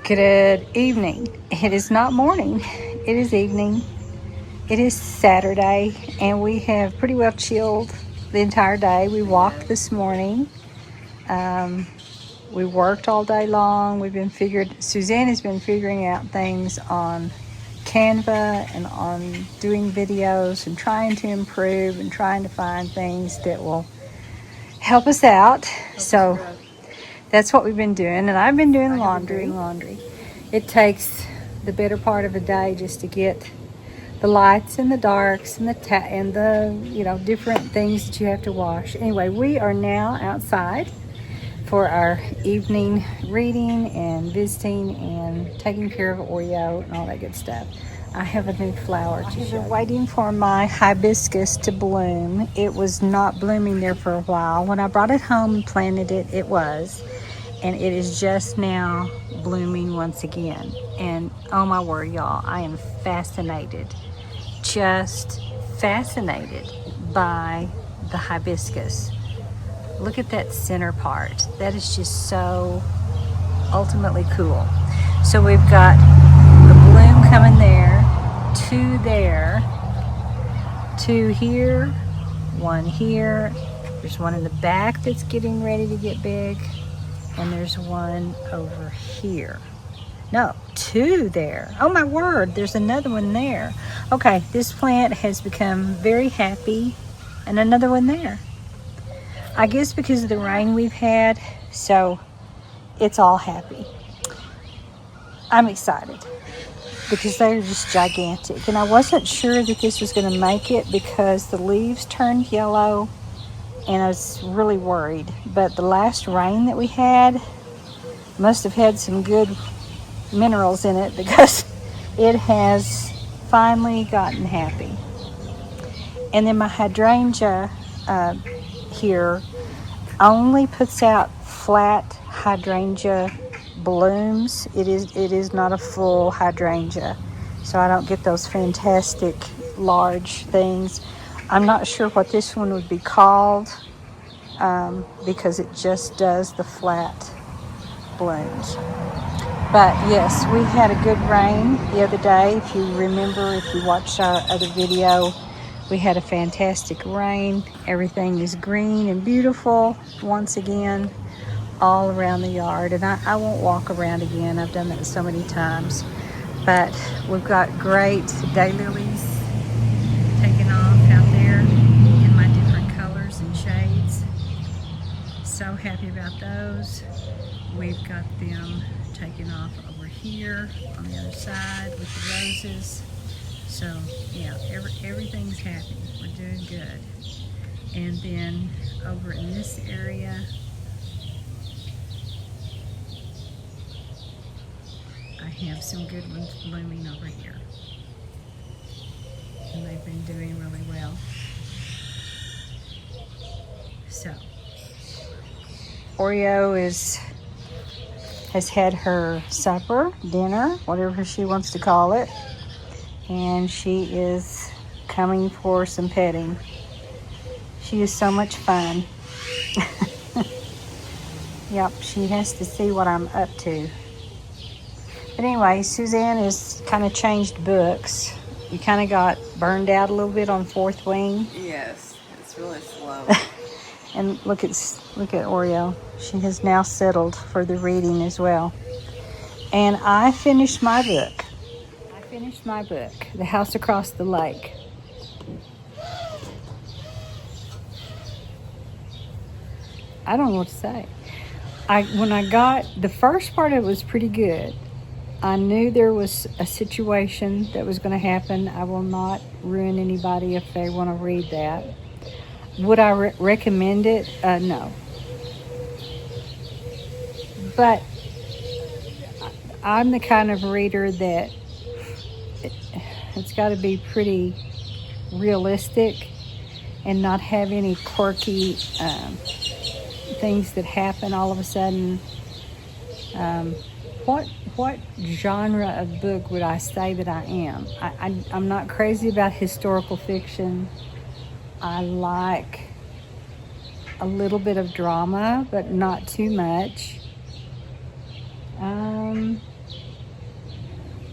Good evening. It is not morning, it is evening. It is Saturday, and we have pretty well chilled the entire day. We walked this morning. We worked all day long. Suzanne has been figuring out things on Canva and on doing videos and trying to improve and trying to find things that will help us out. So that's what we've been doing, and I've been doing laundry. It takes the better part of a day just to get the lights and the darks and the different things that you have to wash. Anyway, we are now outside for our evening reading and visiting and taking care of Oreo and all that good stuff. I have a new flower to show. I've been waiting for my hibiscus to bloom. It was not blooming there for a while. When I brought it home and planted it, it was. And it is just now blooming once again. And oh my word, y'all, I am fascinated. Just fascinated by the hibiscus. Look at that center part. That is just so ultimately cool. So we've got the bloom coming there, two here, one here. There's one in the back that's getting ready to get big. And there's one over here. No, two there. Oh my word, there's another one there. Okay, this plant has become very happy, and another one there. I guess because of the rain we've had, so it's all happy. I'm excited because they're just gigantic. And I wasn't sure that this was going to make it because the leaves turned yellow, and I was really worried. But the last rain that we had must have had some good minerals in it because it has finally gotten happy. And then my hydrangea here only puts out flat hydrangea blooms. It is not a full hydrangea, so I don't get those fantastic large things. I'm not sure what this one would be called because it just does the flat blooms. But yes, we had a good rain the other day. If you remember, if you watched our other video, we had a fantastic rain. Everything is green and beautiful once again all around the yard. And I won't walk around again. I've done that so many times. But we've got great daylilies taking off out there in my different colors and shades. So happy about those. We've got them taking off over here on the other side with the roses. So yeah, everything's happy. We're doing good. And then over in this area, I have some good ones blooming over here. And they've been doing really well. So Oreo has had her supper, dinner, whatever she wants to call it, and she is coming for some petting. She is so much fun. Yep, she has to see what I'm up to. But anyway, Suzanne has kind of changed books. You kind of got burned out a little bit on Fourth Wing. Yes, it's really slow. And look at Oreo. She has now settled for the reading as well. And I finished my book. The House Across the Lake. I don't know what to say. When I got the first part, it was pretty good. I knew there was a situation that was going to happen. I will not ruin anybody if they want to read that. Would I recommend it? No. But I'm the kind of reader that it's got to be pretty realistic and not have any quirky things that happen all of a sudden. What genre of book would I say that I am? I'm not crazy about historical fiction. I like a little bit of drama, but not too much.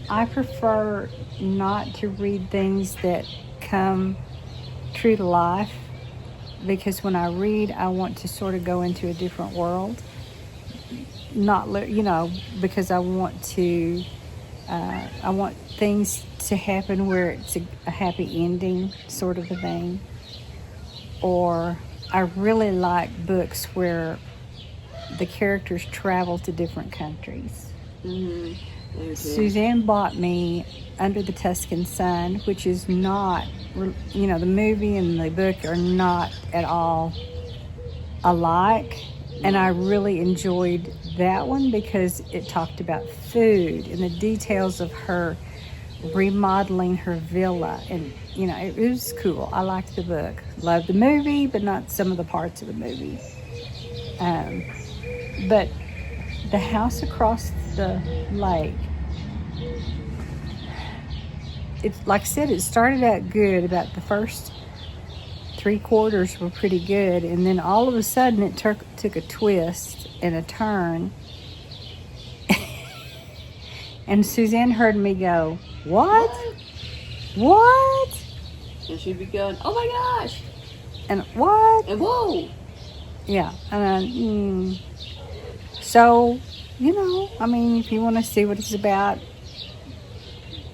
I prefer not to read things that come true to life, because when I read, I want to sort of go into a different world. Not, because I want to, I want things to happen where it's a happy ending, sort of a thing. Or I really like books where the characters travel to different countries. Mm-hmm. Suzanne bought me Under the Tuscan Sun, which is not, the movie and the book are not at all alike. And I really enjoyed that one because it talked about food and the details of her remodeling her villa. And, it was cool. I liked the book. Loved the movie, but not some of the parts of the movie. But the house across the lake, it's like I said, it started out good. About the first 3/4 were pretty good, and then all of a sudden it took a twist and a turn. And Suzanne heard me go, "What? What?" And she'd be going, "Oh my gosh!" And what? And whoa! Yeah, and so, if you want to see what it's about,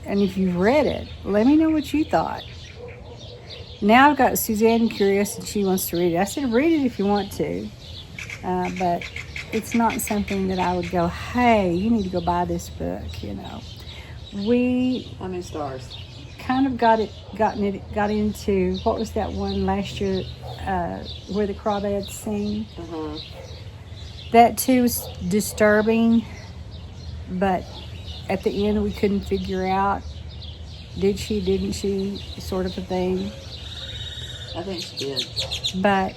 and if you've read it, let me know what you thought. Now I've got Suzanne curious and she wants to read it. I said, read it if you want to, but it's not something that I would go, hey, you need to go buy this book. We How many stars? kind of got into, what was that one last year, where the crawdads sing? Uh-huh. That too was disturbing, but at the end we couldn't figure out, did she, didn't she, sort of a thing. I think she did. But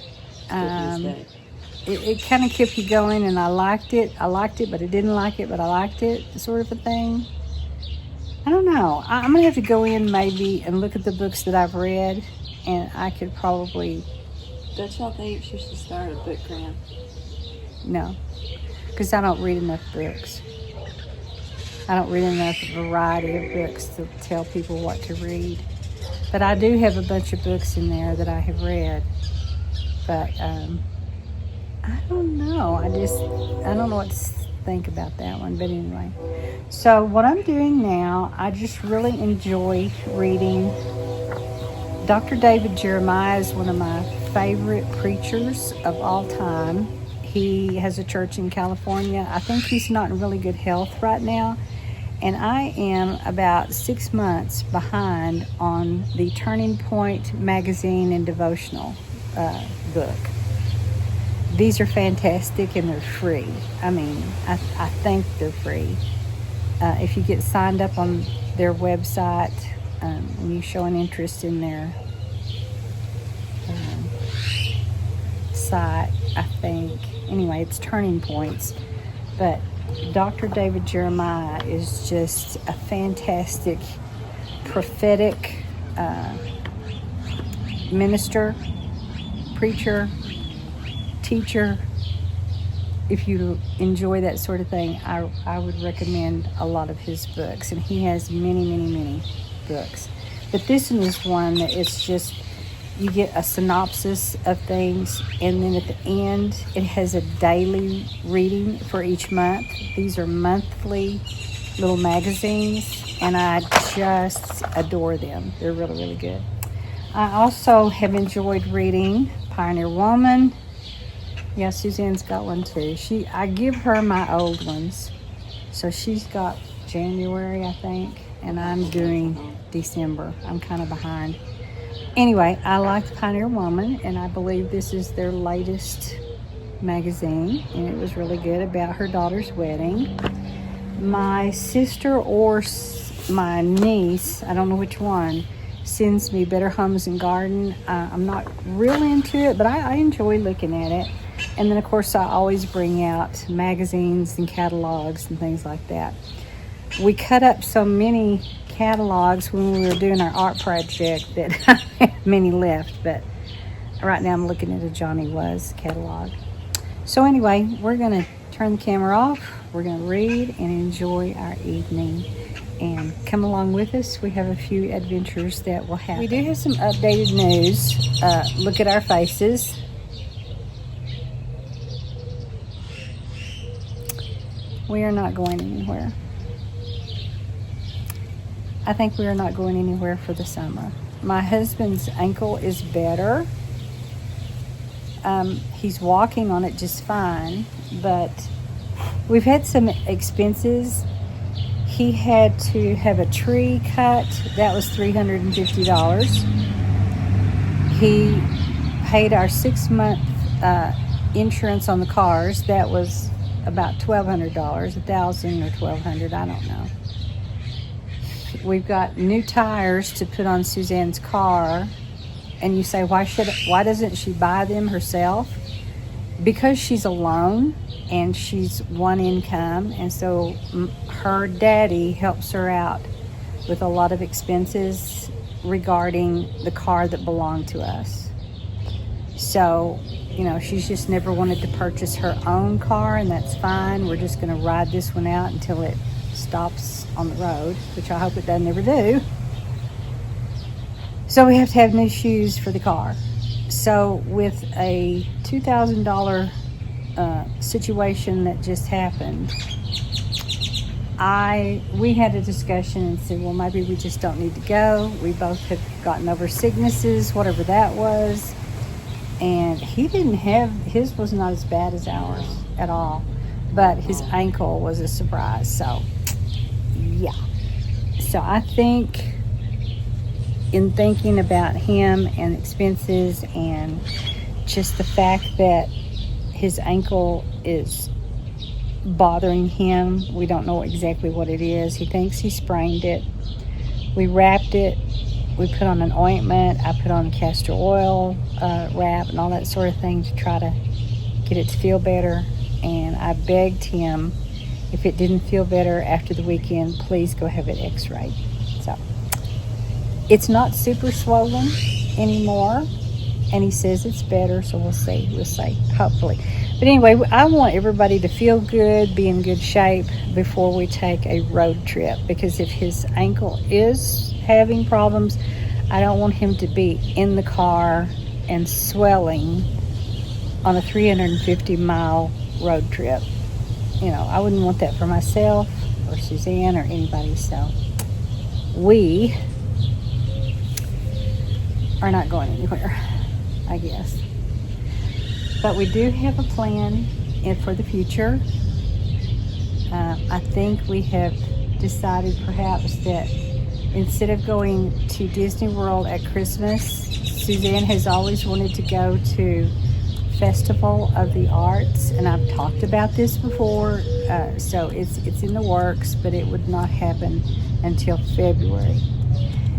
it kind of kept you going, and I liked it, but I didn't like it, but I liked it, sort of a thing. I don't know. I'm going to have to go in maybe and look at the books that I've read, and I could probably... Don't y'all think she should start a book grant? No, because I don't read enough books. I don't read enough variety of books to tell people what to read. But I do have a bunch of books in there that I have read. But I don't know. I don't know what to think about that one. But anyway. So what I'm doing now, I just really enjoy reading. Dr. David Jeremiah is one of my favorite preachers of all time. He has a church in California. I think he's not in really good health right now. And I am about 6 months behind on the Turning Point magazine and devotional book. These are fantastic and they're free. I think they're free. If you get signed up on their website and you show an interest in their site, I think. Anyway, it's Turning Points. But Dr. David Jeremiah is just a fantastic prophetic minister, preacher, teacher. If you enjoy that sort of thing, I would recommend a lot of his books. And he has many, many, many books. But this one is one that it's just, you get a synopsis of things, and then at the end, it has a daily reading for each month. These are monthly little magazines, and I just adore them. They're really, really good. I also have enjoyed reading Pioneer Woman. Yeah, Suzanne's got one too. I give her my old ones. So she's got January, I think, and I'm doing December. I'm kind of behind. Anyway, I liked Pioneer Woman, and I believe this is their latest magazine, and it was really good, about her daughter's wedding. My sister or my niece, I don't know which one, sends me Better Homes and Garden. I'm not really into it, but I enjoy looking at it. And then, of course, I always bring out magazines and catalogs and things like that. We cut up so many catalogs when we were doing our art project that I have many left, but right now I'm looking at a Johnny Was catalog. So anyway, we're going to turn the camera off. We're going to read and enjoy our evening. and come along with us. We have a few adventures that will happen. We do have some updated news. Look at our faces. We are not going anywhere. I think we are not going anywhere for the summer. My husband's ankle is better. He's walking on it just fine, but we've had some expenses. He had to have a tree cut. That was $350. He paid our 6-month insurance on the cars. That was about $1,200, $1,000 or $1,200, I don't know. We've got new tires to put on Suzanne's car, and you say, why doesn't she buy them herself? Because she's alone and she's one income, and so her daddy helps her out with a lot of expenses regarding the car that belonged to us. So, you know, she's just never wanted to purchase her own car, and that's fine. We're just going to ride this one out until it stops on the road, which I hope it doesn't ever do. So we have to have new shoes for the car. So with a $2,000 situation that just happened, we had a discussion and said, well, maybe we just don't need to go. We both have gotten over sicknesses, whatever that was. And his was not as bad as ours at all, but his ankle was a surprise. So, yeah. So I think in thinking about him and expenses and just the fact that his ankle is bothering him, we don't know exactly what it is. He thinks he sprained it. We wrapped it. We put on an ointment. I put on castor oil wrap and all that sort of thing to try to get it to feel better. And I begged him, if it didn't feel better after the weekend, please go have it x-rayed. So it's not super swollen anymore, and he says it's better, so we'll see, hopefully. But anyway, I want everybody to feel good, be in good shape before we take a road trip, because if his ankle is having problems, I don't want him to be in the car and swelling on a 350-mile road trip. You know, I wouldn't want that for myself or Suzanne or anybody, so we are not going anywhere, I guess. But we do have a plan for the future. I think we have decided perhaps that instead of going to Disney World at Christmas, Suzanne has always wanted to go to Festival of the Arts, and I've talked about this before, so it's in the works, but it would not happen until February.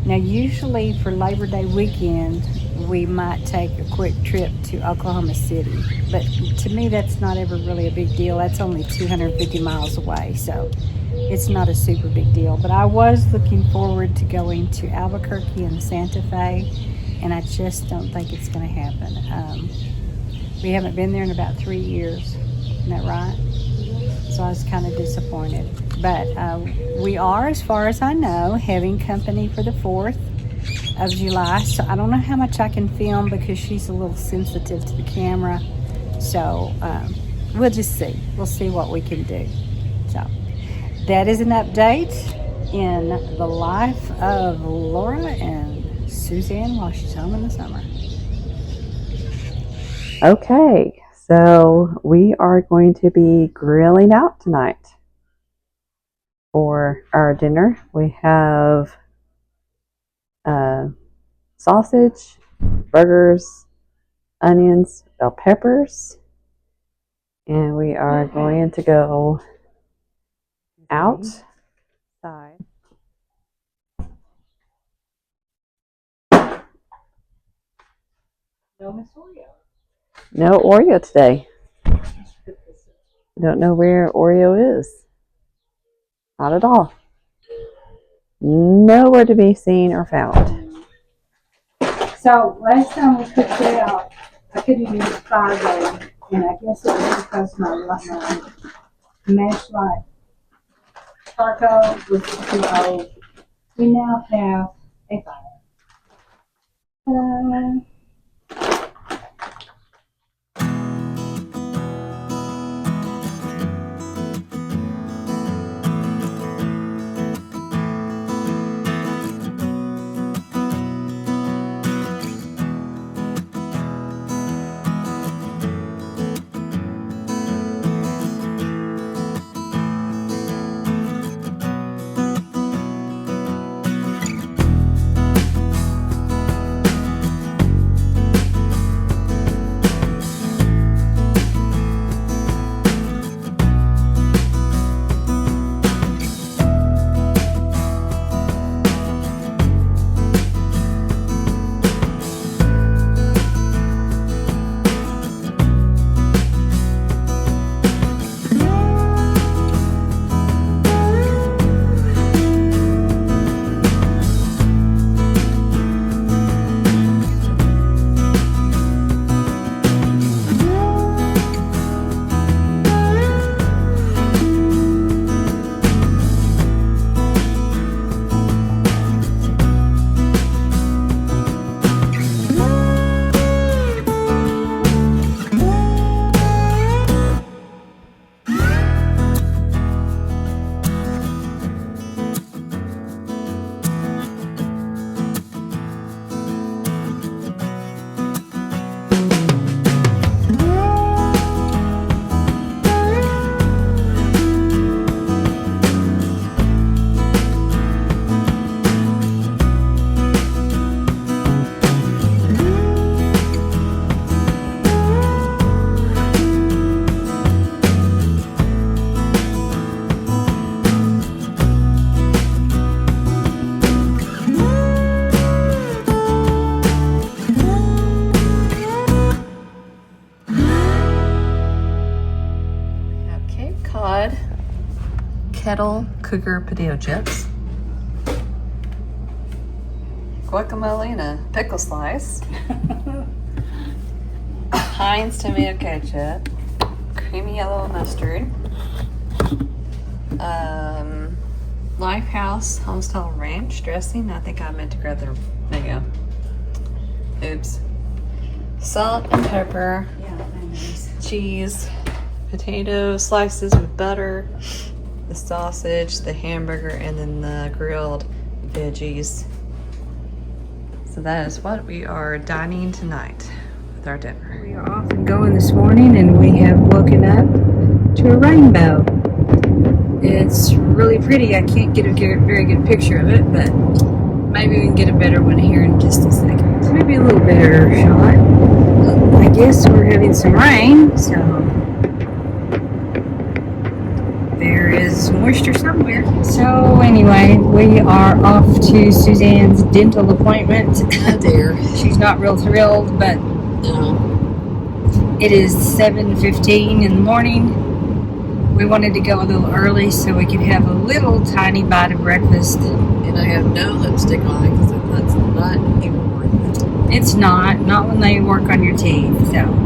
Now, usually for Labor Day weekend, we might take a quick trip to Oklahoma City, but to me that's not ever really a big deal. That's only 250 miles away, so it's not a super big deal. But I was looking forward to going to Albuquerque and Santa Fe, and I just don't think it's going to happen. We haven't been there in about 3 years, isn't that right? So I was kind of disappointed. But we are, as far as I know, having company for the 4th of July. So I don't know how much I can film because she's a little sensitive to the camera. So we'll just see. We'll see what we can do. So that is an update in the life of Laura and Suzanne while she's home in the summer. Okay, so we are going to be grilling out tonight for our dinner. We have sausage, burgers, onions, bell peppers, and we are going to go outside. No Miss Oreo. No Oreo today. I don't know where Oreo is. Not at all. Nowhere to be seen or found. So last time we cooked out, I couldn't use fire gold, and I guess it was because my mash light charcoal with some coal. We now have a fire. Ta-da. Kettle cougar potato chips, guacamole and a pickle slice, Heinz tomato ketchup, creamy yellow mustard, Lifehouse homestyle ranch dressing. I think I meant to grab the, there you go. Oops. Salt and pepper, cheese, potato slices with butter, the sausage, the hamburger, and then the grilled veggies. So that is what we are dining tonight with our dinner. We are off and going this morning, and we have woken up to a rainbow. It's really pretty. I can't get a very good picture of it, but maybe we can get a better one here in just a second. Maybe a little better shot. I guess we're having some rain, so there is moisture somewhere. So anyway, we are off to Suzanne's dental appointment. Oh dear. She's not real thrilled, but it is 7:15 in the morning. We wanted to go a little early so we could have a little tiny bite of breakfast. And I have no lipstick on because that's not even worth it. It's not when they work on your teeth, so.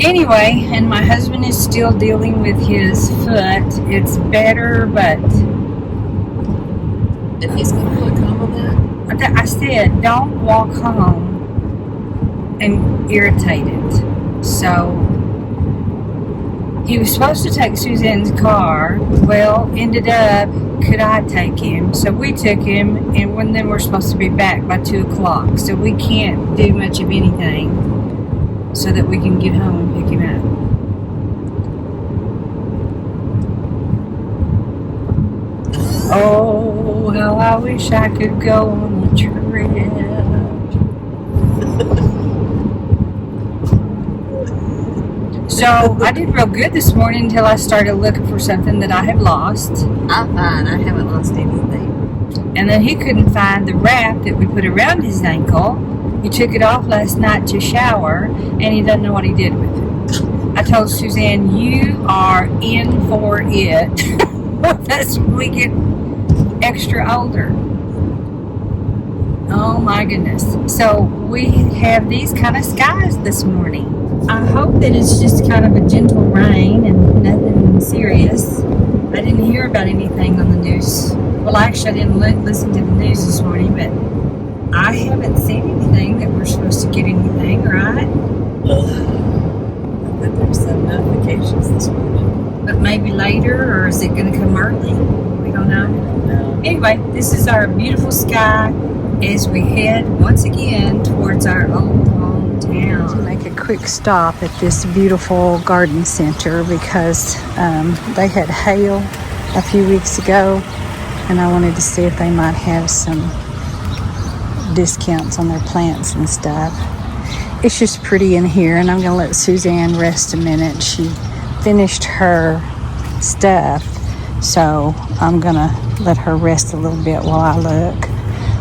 Anyway, and my husband is still dealing with his foot. It's better, but And he's going to really come on that? I said, don't walk home and irritate it. So, he was supposed to take Suzanne's car. Well, ended up, could I take him? So we took him, and then we're supposed to be back by 2 o'clock. So we can't do much of anything so that we can get home and pick him up. Oh, how I wish I could go on a trip. So I did real good this morning until I started looking for something that I had lost. I'm fine. I haven't lost anything. And then he couldn't find the wrap that we put around his ankle. He took it off last night to shower, and he doesn't know what he did with it. I told Suzanne, you are in for it as we get extra older. Oh my goodness. So we have these kind of skies this morning. I hope that it's just kind of a gentle rain and nothing serious. I didn't hear about anything on the news. Well, actually, I didn't listen to the news this morning, but I haven't seen anything that we're supposed to get anything, right? But there's some notifications this morning. But maybe later, or is it going to come early? We don't know. No. Anyway, this is our beautiful sky as we head once again towards our old hometown. To make a quick stop at this beautiful garden center because they had hail a few weeks ago, and I wanted to see if they might have some discounts on their plants and stuff. It's just pretty in here, and I'm going to let Suzanne rest a minute. She finished her stuff, so I'm going to let her rest a little bit while I look.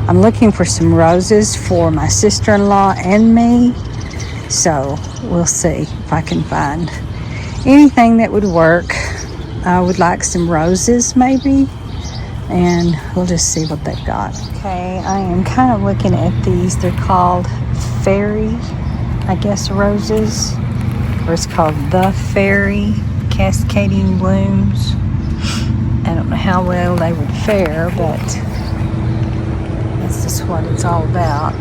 I'm looking for some roses for my sister-in-law and me, so we'll see if I can find anything that would work. I would like some roses maybe, and we'll just see what they've got. Okay, I am kind of looking at these. They're called fairy, I guess, roses, or it's called the fairy cascading blooms. I don't know how well they would fare, but that's just what it's all about.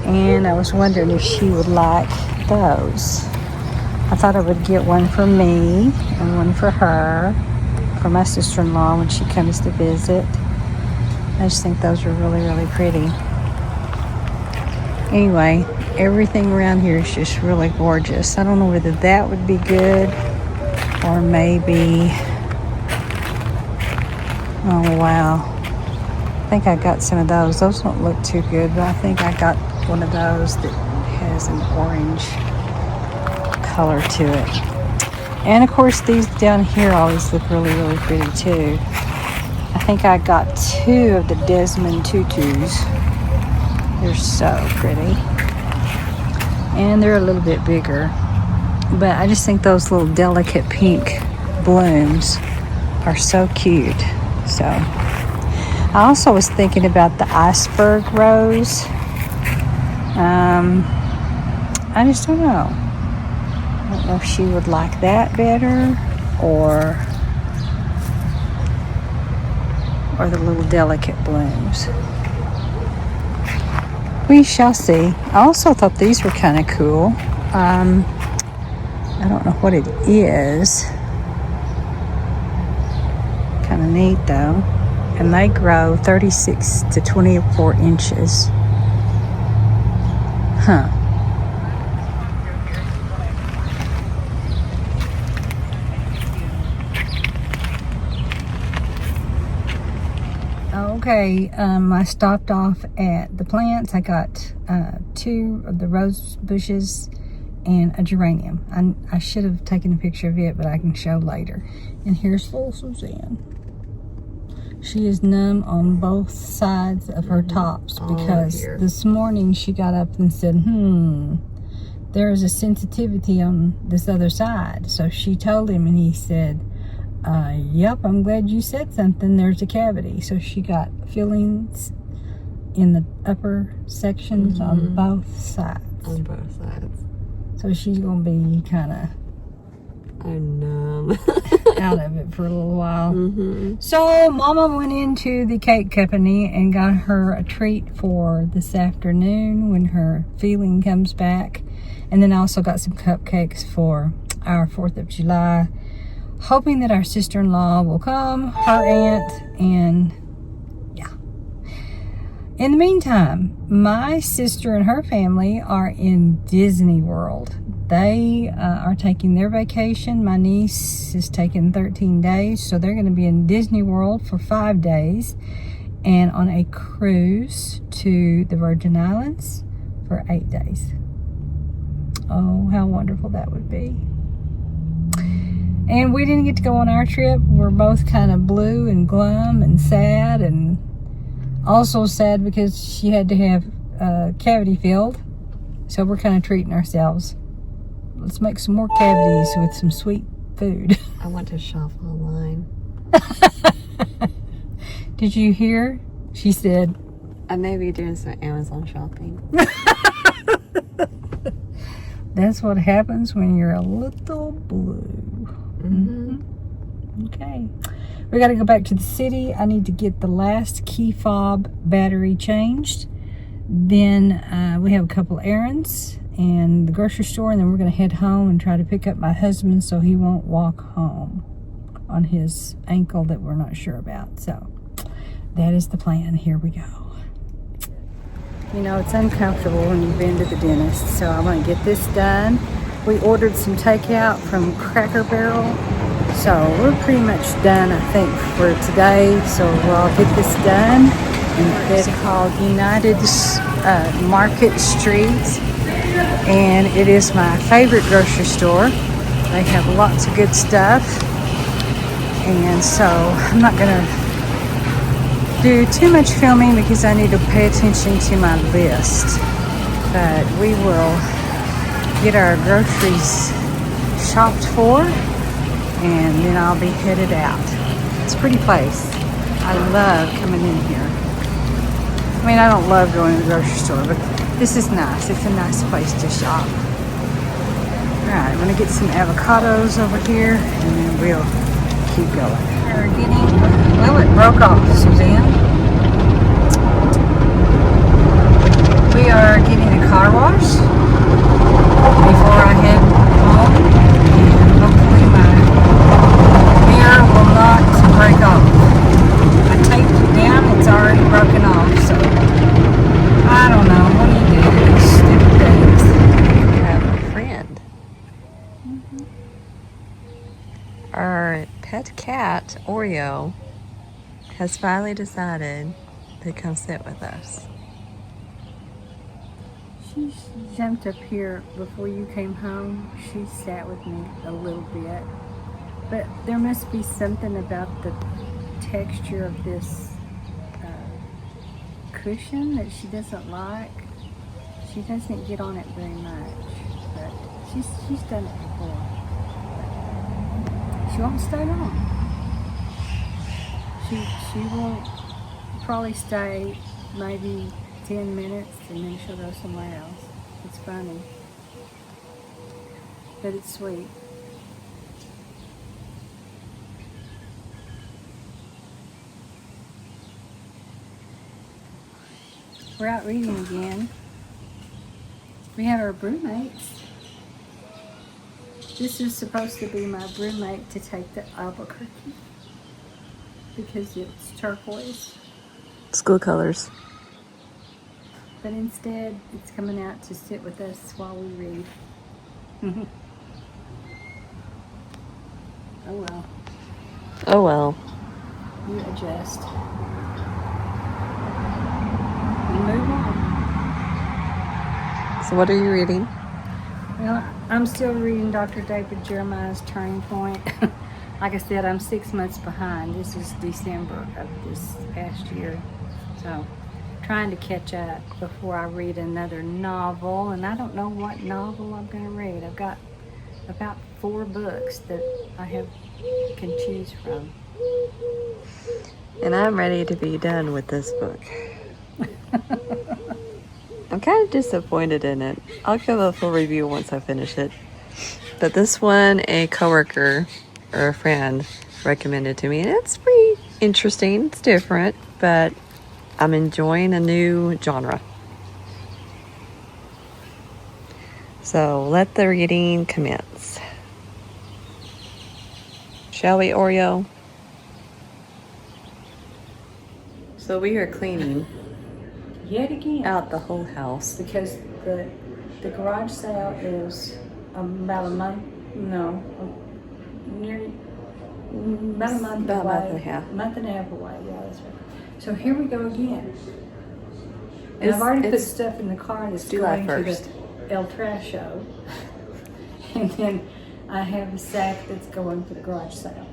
And I was wondering if she would like those. I thought I would get one for me and one for her, for my sister-in-law when she comes to visit. I just think those are really, really pretty. Anyway, everything around here is just really gorgeous. I don't know whether that would be good or maybe, oh wow, I think I got some of those. Those don't look too good, but I think I got one of those that has an orange color to it. And of course these down here always look really, really pretty too. I think I got 2 of the Desmond tutus. They're so pretty. And they're a little bit bigger. But I just think those little delicate pink blooms are so cute. So I also was thinking about the iceberg rose. I just don't know. I don't know if she would like that better or the little delicate blooms. We shall see. I also thought these were kind of cool. I don't know what it is. Kind of neat though. And they grow 36 to 24 inches. Huh. Okay, I stopped off at the plants. I got 2 of the rose bushes and a geranium. I should have taken a picture of it, but I can show later. And here's little Suzanne. She is numb on both sides of her tops because this morning she got up and said, there is a sensitivity on this other side. So she told him, and he said, yep, I'm glad you said something. There's a cavity. So she got fillings in the upper sections on both sides. On both sides. So she's going to be kind of out of it for a little while. So Mama went into the cake company and got her a treat for this afternoon when her feeling comes back. And then I also got some cupcakes for our 4th of July. Hoping that our sister-in-law will come, her aunt, and yeah. In the meantime, my sister and her family are in Disney World. They are taking their vacation. My niece is taking 13 days, so they're going to be in Disney World for 5 days and on a cruise to the Virgin Islands for 8 days. Oh, how wonderful that would be. And we didn't get to go on our trip. We're both kind of blue and glum and sad, and also sad because she had to have cavity filled. So we're kind of treating ourselves. Let's make some more cavities with some sweet food. I want to shop online. Did you hear? She said, I may be doing some Amazon shopping. That's what happens when you're a little blue. Okay. We got to go back to the city. I need to get the last key fob battery changed. Then we have a couple errands and the grocery store, and then we're going to head home and try to pick up my husband so he won't walk home on his ankle that we're not sure about. So that is the plan. Here we go. You know, it's uncomfortable when you've been to the dentist, so I want to get this done. We ordered some takeout from Cracker Barrel, so we're pretty much done, I think, for today. So we'll get this done. And it's called United Market Street, and it is my favorite grocery store. They have lots of good stuff, and so I'm not gonna do too much filming because I need to pay attention to my list. But we will get our groceries shopped for, and then I'll be headed out. It's a pretty place. I love coming in here. I mean, I don't love going to the grocery store, but this is nice. It's a nice place to shop. Alright, I'm gonna get some avocados over here, and then we'll keep going. We're getting, well, it broke off, Suzanne. We are getting a car wash before I head home, and hopefully my mirror will not break off. I taped it down, it's already broken off, so I don't know. What do you do? These stupid things. You have a friend. Our pet cat, Oreo, has finally decided to come sit with us. She jumped up here before you came home. She sat with me a little bit. But there must be something about the texture of this cushion that she doesn't like. She doesn't get on it very much. But she's done it before. She won't stay long. She will probably stay maybe 10 minutes and then she'll go somewhere else. It's funny. But it's sweet. We're out reading again. We have our broommates. This is supposed to be my roommate to take the Albuquerque because it's turquoise. School colors. But instead, it's coming out to sit with us while we read. Oh well. Oh well. You adjust. We move on. So what are you reading? Well, I'm still reading Dr. David Jeremiah's Turning Point. Like I said, I'm 6 months behind. This is December of this past year. So, trying to catch up before I read another novel. And I don't know what novel I'm going to read. I've got about 4 books that I can choose from. And I'm ready to be done with this book. I'm kind of disappointed in it. I'll give a full review once I finish it. But this one, a coworker or a friend recommended to me, and it's pretty interesting. It's different, but I'm enjoying a new genre. So let the reading commence. Shall we, Oreo? So we are cleaning Yet again. out the whole house. Because the garage sale is about a month, no, nearly, about a month About a away. month and a half. Month and a half away, yeah, that's right. So here we go again. And It's- I've already put it's stuff in the car that's July going 1st. to the El Trash show. And then I have a sack that's going for the garage sale.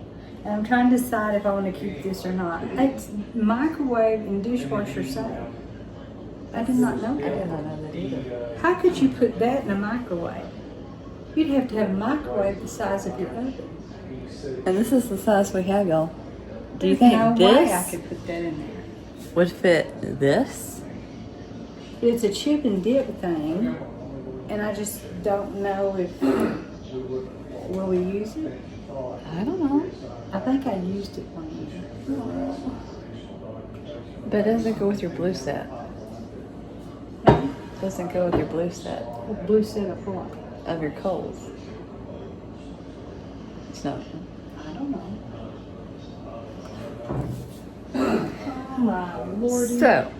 And I'm trying to decide if I want to keep this or not. It's microwave and dishwasher sale. I did not know I did that. not know that either. How could you put that in a microwave? You'd have to have a microwave the size of your oven. And this is the size we have, y'all. Do you There's think no way I this could put that in there. would fit this? It's a chip and dip thing, and I just don't know if will we use it. I don't know. I think I used it one year. But it doesn't go with your blue set. Doesn't go with your blue set The blue set of what? of your coals. It's not. I don't know. Oh my lordy. So,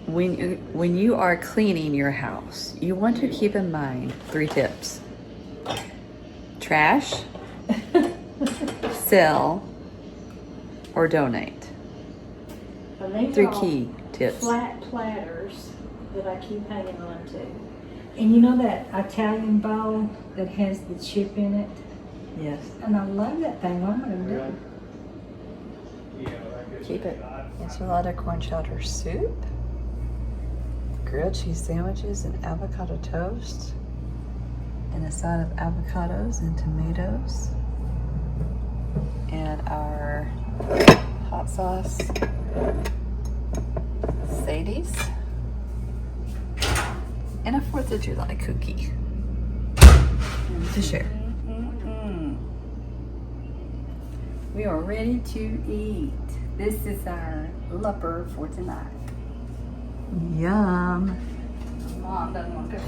when you are cleaning your house, you want to keep in mind 3 tips: trash, sell, or donate. And these 3 are all key tips. flat platters that I keep hanging on to. And you know that Italian bowl that has the chip in it? Yes. And I love that thing. What am I going to do? Keep it. Enchilada corn chowder soup, grilled cheese sandwiches, and avocado toast, and a side of avocados and tomatoes, and our hot sauce, Sadie's, and a 4th of July cookie to share. We are ready to eat. This is our lupper for tonight. Yum. Mom doesn't want to cook.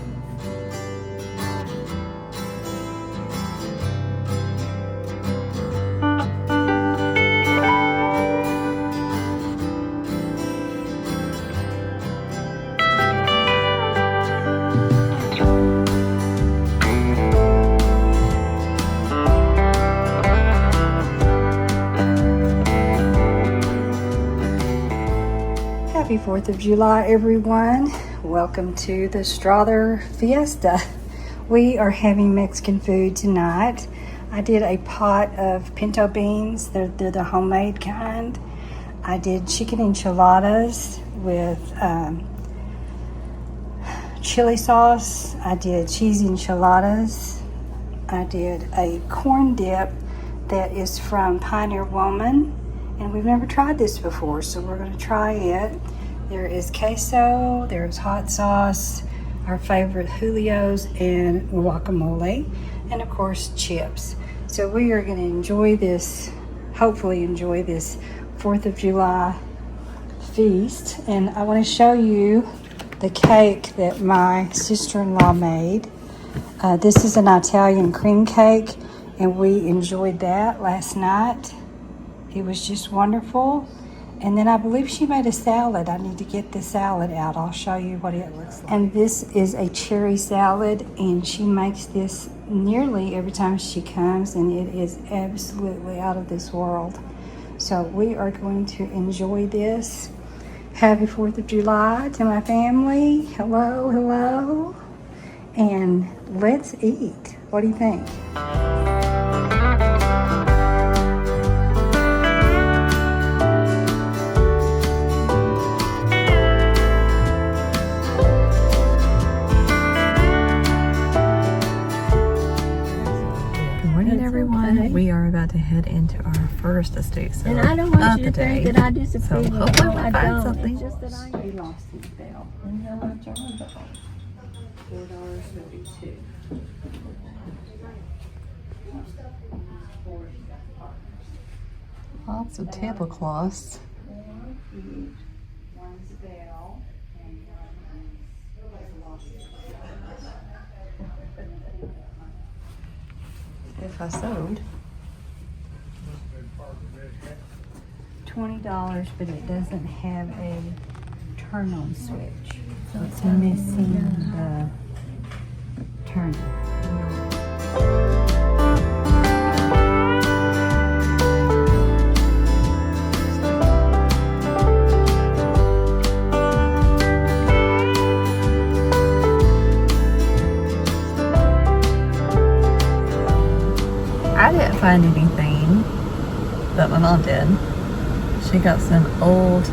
Happy 4th of July, everyone. Welcome to the Strother Fiesta. We are having Mexican food tonight. I did a pot of pinto beans. They're the homemade kind. I did chicken enchiladas with chili sauce. I did cheesy enchiladas. I did a corn dip that is from Pioneer Woman. And we've never tried this before, so we're going to try it. There is queso, there's hot sauce, our favorite Julio's, and guacamole, and of course chips. So we are going to enjoy this, hopefully enjoy this 4th of July feast. And I want to show you the cake that my sister-in-law made. This is an Italian cream cake, and we enjoyed that last night. It was just wonderful. And then I believe she made a salad. I need to get the salad out. I'll show you what it looks like. And this is a cherry salad, and she makes this nearly every time she comes, and it is absolutely out of this world. So we are going to enjoy this. Happy 4th of July to my family. Hello, hello. And let's eat. What do you think? We are about to head into our first estate sale And I don't want of you the to think day. that I disapprove So of hopefully it. we'll I find don't. something. It's just that I He lost his bell. And how much are the bells? $4.32. Lots of tablecloths. One's bell, and If I sewed. $20, but it doesn't have a turn-on switch. So it's missing the turn. I didn't find anything, but my mom did. She got some old,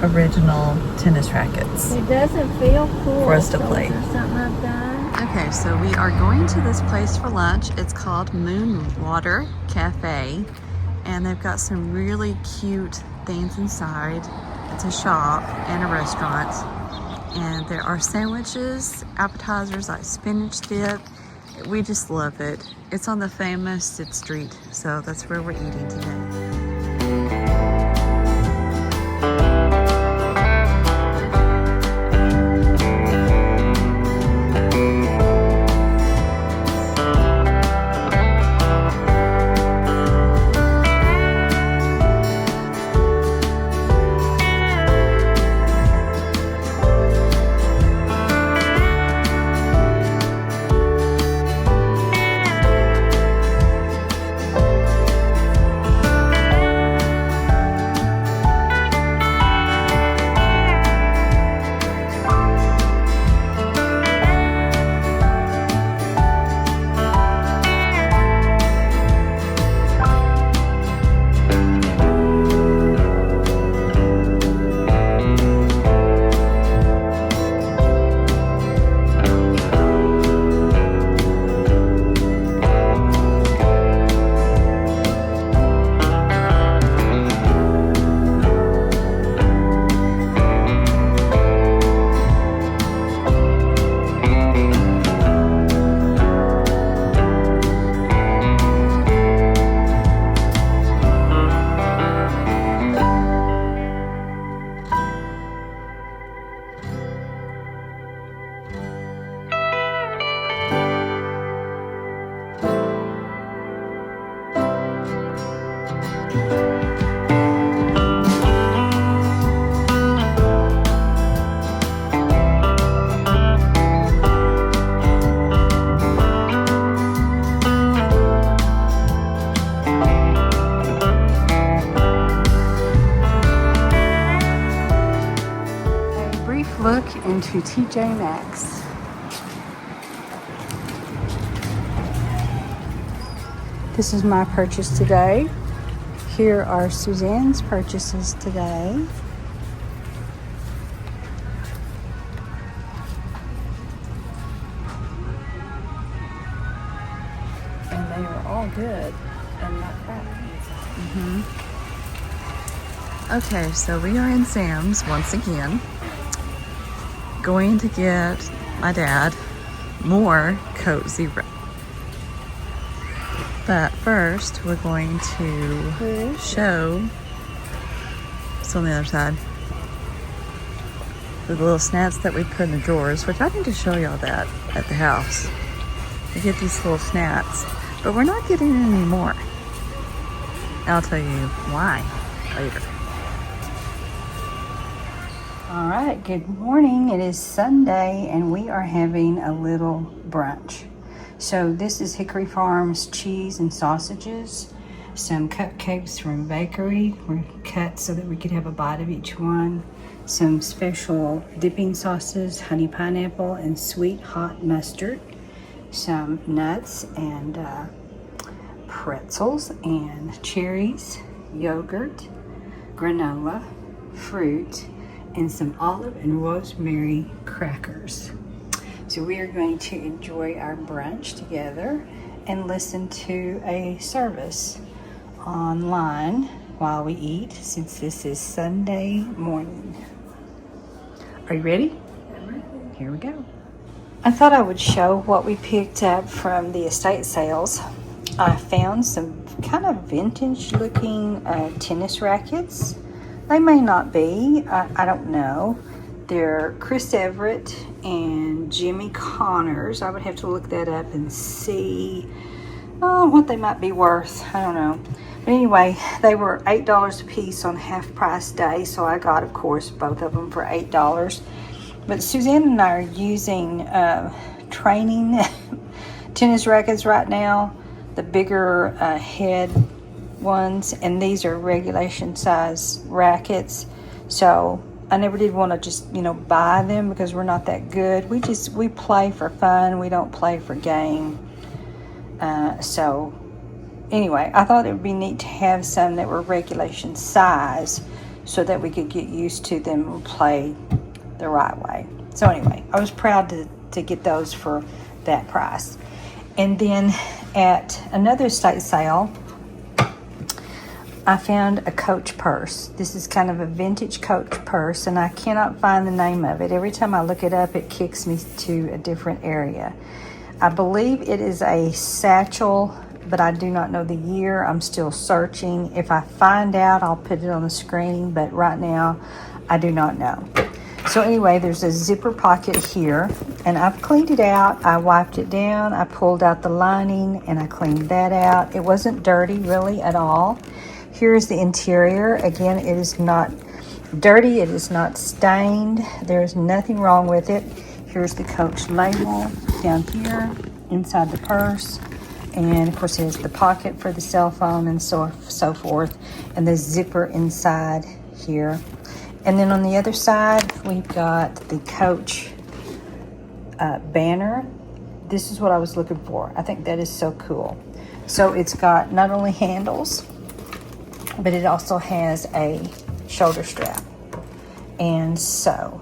original tennis rackets It doesn't feel cool. for us to So play. is there something I've done? Okay, so we are going to this place for lunch. It's called Moonwater Cafe, and they've got some really cute things inside. It's a shop and a restaurant, and there are sandwiches, appetizers like spinach dip, We just love it. It's on the famous street, so that's where we're eating today. Look into TJ Maxx. This is my purchase today. Here are Suzanne's purchases today. And they are all good and not crappy. Okay, so we are in Sam's once again. Going to get my dad more Coke Zero. But first, we're going to show, it's on the other side, the little snacks that we put in the drawers, which I need to show y'all that at the house. We get these little snacks, but we're not getting any more. I'll tell you why later. All right, good morning. It is Sunday and we are having a little brunch. So this is Hickory Farms cheese and sausages, some cupcakes from bakery were cut so that we could have a bite of each one, some special dipping sauces, honey pineapple and sweet hot mustard, some nuts and pretzels and cherries, yogurt, granola, fruit, and some olive and rosemary crackers. So we are going to enjoy our brunch together and listen to a service online while we eat, since this is Sunday morning. Are you ready? Here we go. I thought I would show what we picked up from the estate sales. I found some kind of vintage looking tennis rackets. They may not be, I don't know. They're Chris Everett and Jimmy Connors. I would have to look that up and see what they might be worth. I don't know. But anyway, they were $8 a piece on half price day, so I got, of course, both of them for $8. But Suzanne and I are using training tennis rackets right now, the bigger head ones, and these are regulation size rackets. So I never did want to just buy them because we're not that good. We play for fun. We don't play for game. So anyway, I thought it would be neat to have some that were regulation size so that we could get used to them and play the right way. So anyway, I was proud to get those for that price. And then at another estate sale, I found a Coach purse. This is kind of a vintage Coach purse, and I cannot find the name of it. Every time I look it up, it kicks me to a different area. I believe it is a satchel, but I do not know the year. I'm still searching. If I find out, I'll put it on the screen, but right now I do not know. So anyway, there's a zipper pocket here, and I've cleaned it out. I wiped it down, I pulled out the lining, and I cleaned that out. It wasn't dirty really at all. Here's the interior. Again, it is not dirty, it is not stained. There's nothing wrong with it. Here's the Coach label down here inside the purse. And of course it has the pocket for the cell phone and so forth, and the zipper inside here. And then on the other side, we've got the Coach banner. This is what I was looking for. I think that is so cool. So it's got not only handles, but it also has a shoulder strap. And so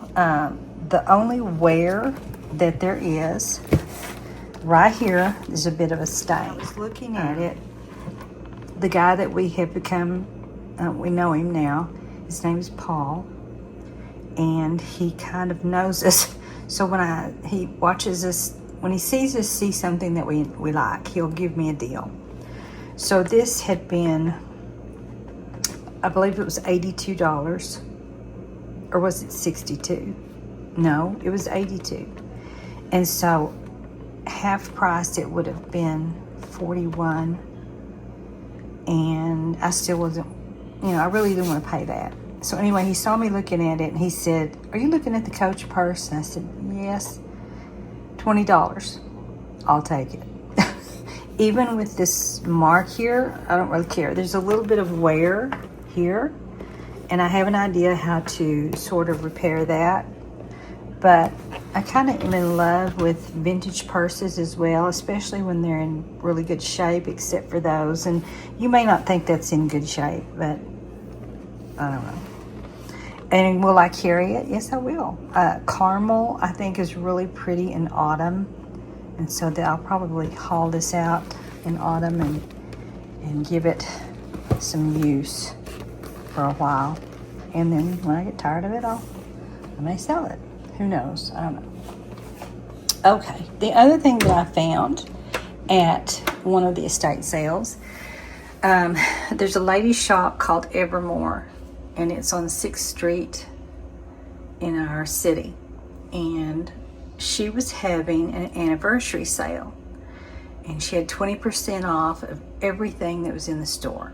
the only wear that there is, right here is a bit of a stain. I was looking at it. The guy that we have become, we know him now. His name is Paul, and he kind of knows us. So when he watches us, when he sees us see something that we like, he'll give me a deal. So this had been, I believe it was $82, or was it 62? No, it was 82. And so half price it would have been 41, and I still wasn't, I really didn't want to pay that. So anyway, he saw me looking at it, and he said, "Are you looking at the Coach purse?" And I said, "Yes." $20. I'll take it. Even with this mark here, I don't really care. There's a little bit of wear here, and I have an idea how to sort of repair that. But I kind of am in love with vintage purses as well, especially when they're in really good shape, except for those. And you may not think that's in good shape, but I don't know. And will I carry it? Yes, I will. Caramel, I think, is really pretty in autumn. And so I'll probably haul this out in autumn and give it some use for a while. And then when I get tired of it, I may sell it. Who knows? I don't know. Okay, the other thing that I found at one of the estate sales, there's a ladies' shop called Evermore, and it's on 6th Street in our city. And she was having an anniversary sale, and she had 20% off of everything that was in the store.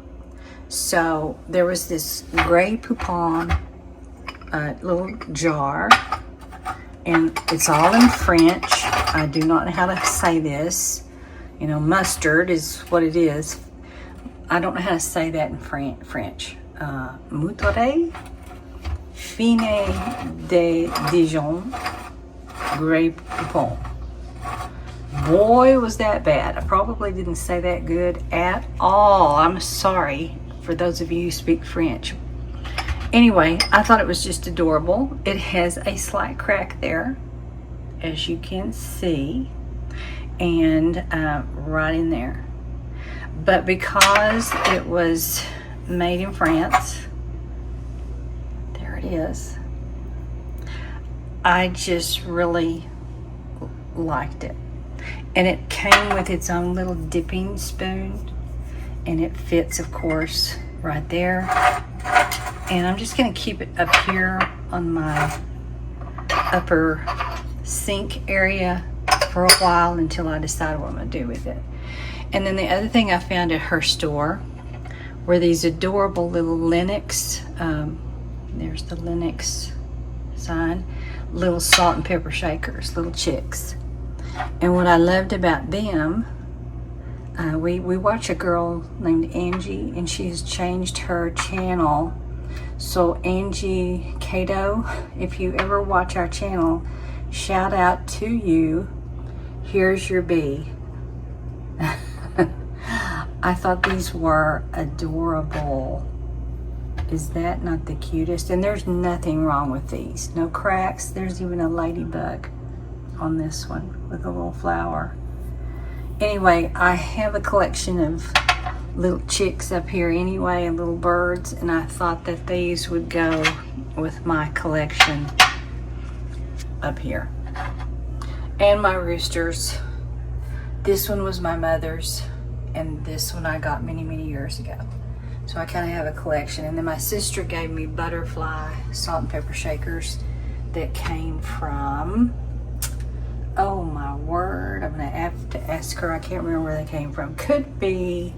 So there was this Grey Poupon little jar, and it's all in French. I do not know how to say this. Mustard is what it is. I don't know how to say that in French. Moutarde, fine de Dijon, Grey Poupon. Boy, was that bad. I probably didn't say that good at all. I'm sorry for those of you who speak French. Anyway, I thought it was just adorable. It has a slight crack there, as you can see, and right in there. But because it was made in France, there it is, I just really liked it. And it came with its own little dipping spoon, and it fits, of course, right there. And I'm just going to keep it up here on my upper sink area for a while until I decide what I'm going to do with it. And then the other thing I found at her store were these adorable little Lennox, there's the Lennox sign, little salt and pepper shakers, little chicks. And what I loved about them, we watch a girl named Angie, and she's changed her channel. So Angie Cato, if you ever watch our channel, shout out to you. Here's your bee. I thought these were adorable. Is that not the cutest? And there's nothing wrong with these. No cracks. There's even a ladybug on this one with a little flower. Anyway, I have a collection of little chicks up here anyway, and little birds, and I thought that these would go with my collection up here. And my roosters. This one was my mother's, and this one I got many, many years ago. So I kind of have a collection. And then my sister gave me butterfly salt and pepper shakers that came from, oh my word, I'm gonna have to ask her. I can't remember where they came from. Could be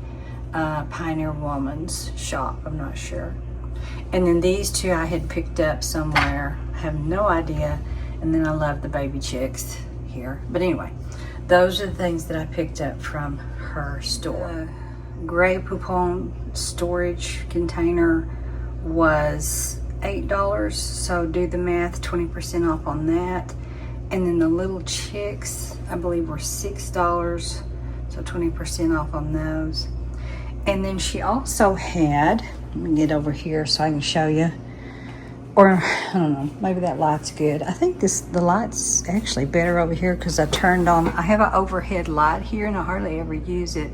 Pioneer Woman's shop, I'm not sure. And then these two I had picked up somewhere, I have no idea. And then I love the baby chicks here. But anyway, those are the things that I picked up from her store. Gray Poupon storage container was $8, so do the math, 20% off on that. And then the little chicks, I believe, were $6, so 20% off on those. And then she also had, let me get over here so I can show you, or I don't know, maybe that light's good. I think the light's actually better over here because I turned on, I have an overhead light here and I hardly ever use it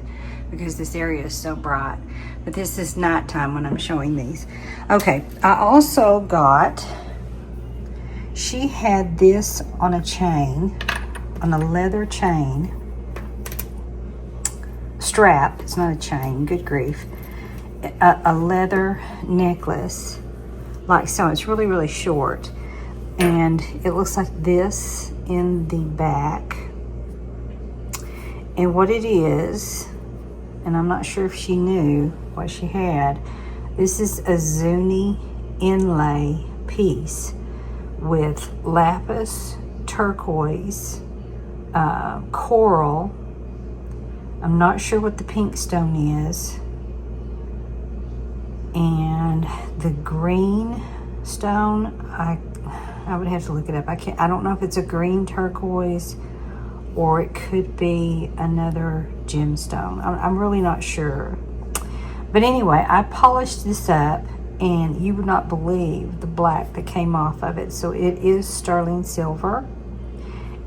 because this area is so bright. But this is nighttime when I'm showing these. Okay, I also got, she had this on a chain, on a leather chain, strap, it's not a chain, good grief, a leather necklace, like so. It's really, really short, and it looks like this in the back. And what it is, and I'm not sure if she knew what she had, this is a Zuni inlay piece with lapis, turquoise, coral. I'm not sure what the pink stone is, and the green stone, I would have to look it up. I don't know if it's a green turquoise or it could be another gemstone. I'm really not sure. But anyway, I polished this up and you would not believe the black that came off of it. So it is sterling silver,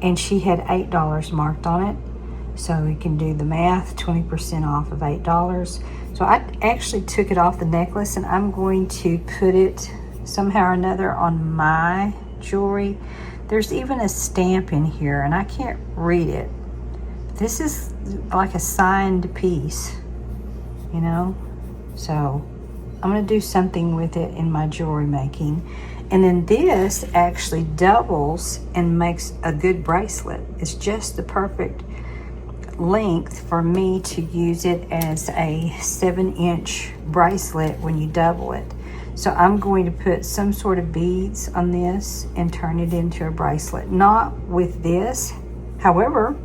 and she had $8 marked on it. So we can do the math, 20% off of $8. So I actually took it off the necklace, and I'm going to put it somehow or another on my jewelry. There's even a stamp in here, and I can't read it. This is like a signed piece, you know? So I'm gonna do something with it in my jewelry making. And then this actually doubles and makes a good bracelet. It's just the perfect length for me to use it as a 7-inch bracelet when you double it. So I'm going to put some sort of beads on this and turn it into a bracelet. Not with this, however,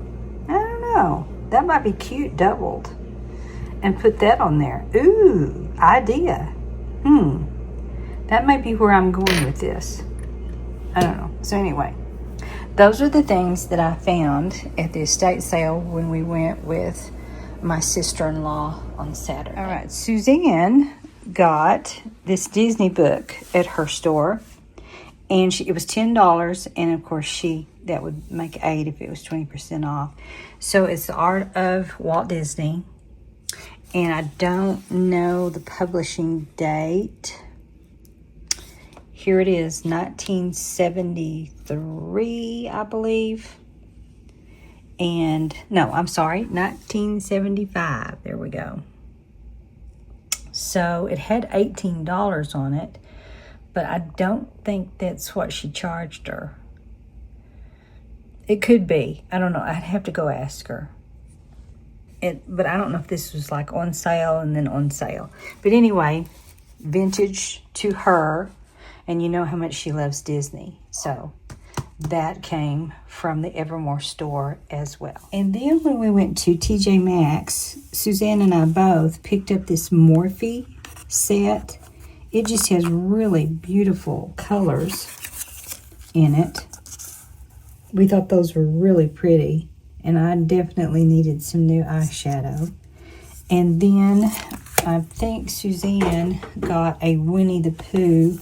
I don't know, that might be cute doubled, and put that on there. Ooh, idea. That might be where I'm going with this. I don't know. So anyway, those are the things that I found at the estate sale when we went with my sister-in-law on Saturday. All right, Suzanne got this Disney book at her store, and it was $10, and of course that would make $8 if it was 20% off. So it's The Art of Walt Disney, and I don't know the publishing date. Here it is, 1973, I believe. And, no, I'm sorry, 1975. There we go. So it had $18 on it, but I don't think that's what she charged her. It could be. I don't know. I'd have to go ask her. But I don't know if this was like on sale and then on sale. But anyway, vintage to her. And you know how much she loves Disney. So that came from the Evermore store as well. And then when we went to TJ Maxx, Suzanne and I both picked up this Morphe set. It just has really beautiful colors in it. We thought those were really pretty. And I definitely needed some new eyeshadow. And then I think Suzanne got a Winnie the Pooh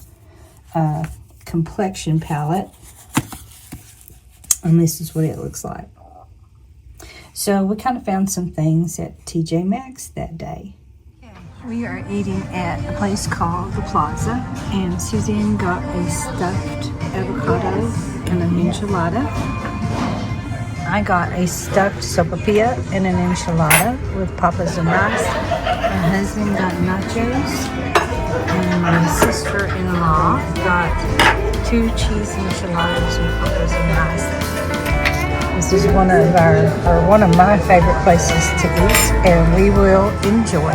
complexion palette, and this is what it looks like. So we kind of found some things at TJ Maxx that day. We are eating at a place called The Plaza, and Suzanne got a stuffed avocado and an enchilada. I got a stuffed sopapilla and an enchilada with papas and rice. My husband got nachos. And my sister-in-law got 2 cheese enchiladas with papas and rice. This is one of my favorite places to eat, and we will enjoy